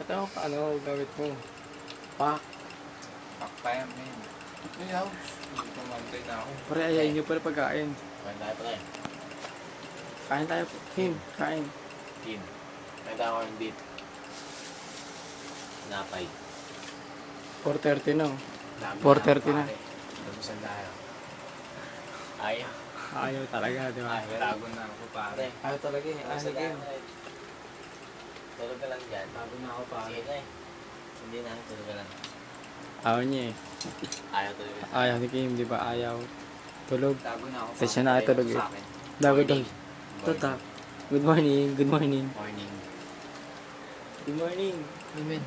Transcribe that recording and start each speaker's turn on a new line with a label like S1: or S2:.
S1: Ano, ano gamit mo? Pak.
S2: Pakpayam na yun. Ay, ouch. Hindi pamantay na ako.
S1: Pare, ayayin nyo pala pagkain.
S3: Kain tayo pala eh.
S1: Kain tayo. Kim, kain.
S3: Team. Kain tayo corned beef. Napay.
S1: 4:30 na.
S3: Dami
S1: 4:30 na.
S3: pare. Lubusan tayo. Ayaw.
S1: Ayaw talaga, di ba?
S3: Ayaw.
S2: Tago na ako, pare.
S1: Ayaw talaga eh.
S3: Lubusan tayo. Tulog ka lang dyan.
S1: Tago na ako
S3: Sige na eh. Hindi na. Tulog ka lang.
S1: Ayaw niya eh.
S3: Ayaw tulog ka.
S1: Ayaw ni Kim, di ba? Ayaw. Tulog.
S2: Tago na ako.
S1: Kasi siya na tulog eh.
S2: Sa akin.
S1: Dago daw.
S3: Morning.
S1: Tata. Good morning. Good morning.
S3: Morning.
S1: Good morning.
S3: Amen.